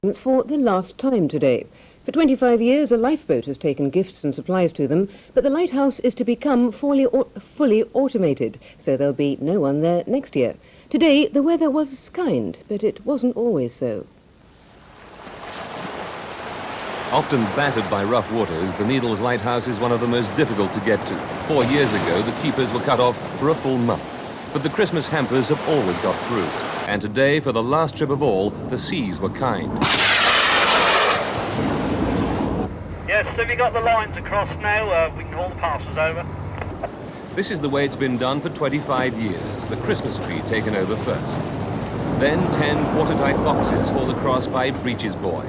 For the last time today. For 25 years, a lifeboat has taken gifts and supplies to them, but the lighthouse is to become fully automated, so there'll be no one there next year. Today, the weather was kind, but it wasn't always so. Often battered by rough waters, the Needles Lighthouse is one of the most difficult to get to. 4 years ago, the keepers were cut off for a full month. But the Christmas hampers have always got through. And today, for the last trip of all, the seas were kind. Yes, have you got the lines across now? We can haul the parcels over. This is the way it's been done for 25 years, the Christmas tree taken over first. Then 10 watertight boxes hauled across by Breeches Boy.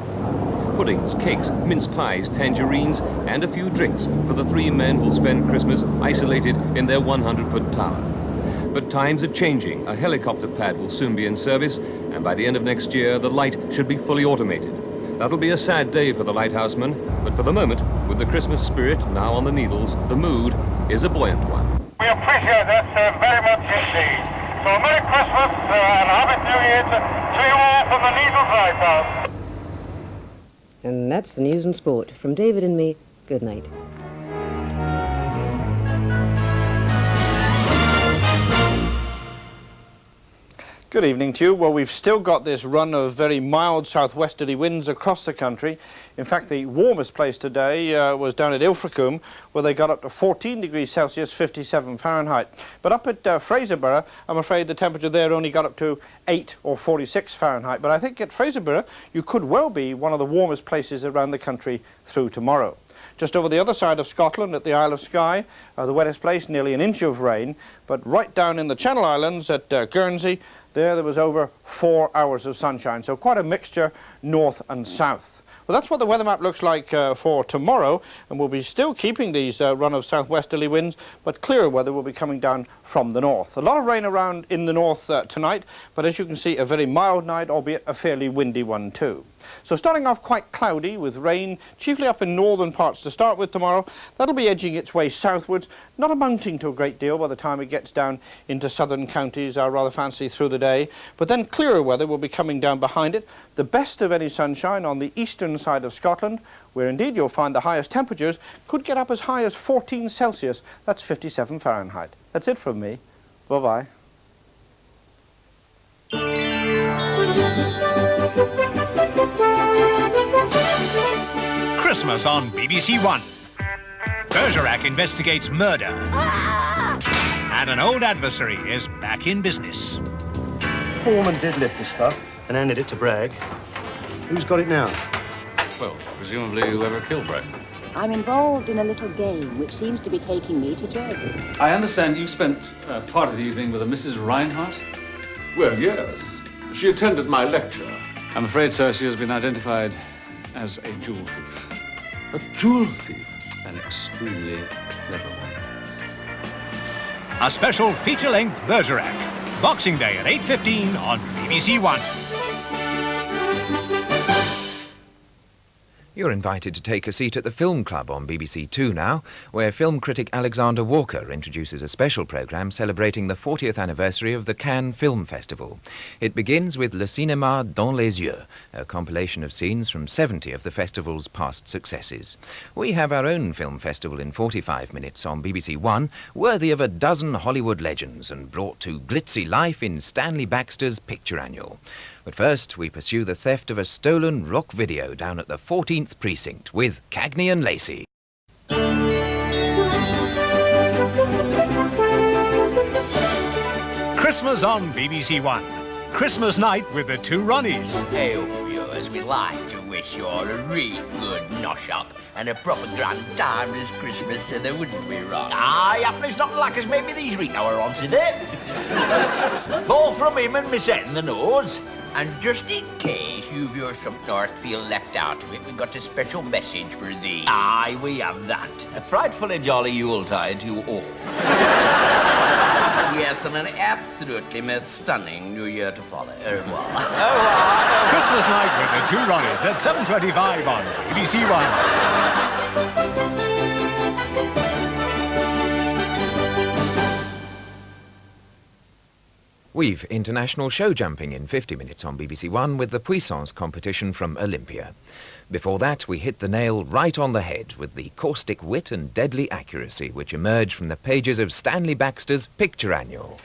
Puddings, cakes, mince pies, tangerines, and a few drinks for the 3 men who'll spend Christmas isolated in their 100-foot tower. But times are changing. A helicopter pad will soon be in service, and by the end of next year, the light should be fully automated. That'll be a sad day for the lighthousemen, but for the moment, with the Christmas spirit now on the Needles, the mood is a buoyant one. We appreciate this very much indeed. So Merry Christmas and Happy New Year to you all from the Needles Lighthouse. And that's the news and sport. From David and me, good night. Good evening to you. Well, we've still got this run of very mild southwesterly winds across the country. In fact, the warmest place today was down at Ilfracombe, where they got up to 14 degrees Celsius, 57 Fahrenheit. But up at Fraserburgh, I'm afraid the temperature there only got up to 8 or 46 Fahrenheit. But I think at Fraserburgh, you could well be one of the warmest places around the country through tomorrow. Just over the other side of Scotland, at the Isle of Skye, the wettest place, nearly an inch of rain. But right down in the Channel Islands at Guernsey, there was over 4 hours of sunshine. So quite a mixture north and south. Well, that's what the weather map looks like for tomorrow, and we'll be still keeping these run of southwesterly winds, but clearer weather will be coming down from the north. A lot of rain around in the north tonight, but as you can see, a very mild night, albeit a fairly windy one too. So starting off quite cloudy with rain, chiefly up in northern parts to start with tomorrow. That'll be edging its way southwards, not amounting to a great deal by the time it gets down into southern counties, rather fancy through the day. But then clearer weather will be coming down behind it. The best of any sunshine on the eastern side of Scotland, where indeed you'll find the highest temperatures could get up as high as 14 Celsius. That's 57 Fahrenheit. That's it from me. Bye-bye. Christmas on BBC1. Bergerac investigates murder. And an old adversary is back in business. The woman did lift the stuff and handed it to Bragg. Who's got it now? Well, presumably whoever killed Bragg. I'm involved in a little game which seems to be taking me to Jersey. I understand you spent part of the evening with a Mrs. Reinhardt? Well, yes. She attended my lecture. I'm afraid, sir, she has been identified as a jewel thief. A jewel thief? An extremely clever one. A special feature-length Bergerac. Boxing Day at 8:15 on BBC1. You're invited to take a seat at the Film Club on BBC2 now, where film critic Alexander Walker introduces a special programme celebrating the 40th anniversary of the Cannes Film Festival. It begins with Le Cinéma dans les yeux, a compilation of scenes from 70 of the festival's past successes. We have our own film festival in 45 minutes on BBC1, worthy of a dozen Hollywood legends and brought to glitzy life in Stanley Baxter's Picture Annual. But first, we pursue the theft of a stolen rock video down at the 14th Precinct with Cagney and Lacey. Christmas on BBC1. Christmas night with the two Ronnies. Hey, viewers, we'd like to wish you all a real good nosh-up and a proper grand time this Christmas, so there wouldn't be wrong. Yep, there's nothing like us maybe these week hour on today. Both from him and Miss in the nose. And just in case you viewers from North feel left out of it, we've got a special message for thee. Aye, we have that. A frightfully jolly Yuletide to all. Yes, and an absolutely most stunning New Year to follow. Au revoir. Christmas night with the two Ronnies at 7:25 on BBC1. We've international show jumping in 50 minutes on BBC1 with the Puissance competition from Olympia. Before that, we hit the nail right on the head with the caustic wit and deadly accuracy which emerge from the pages of Stanley Baxter's Picture Annual.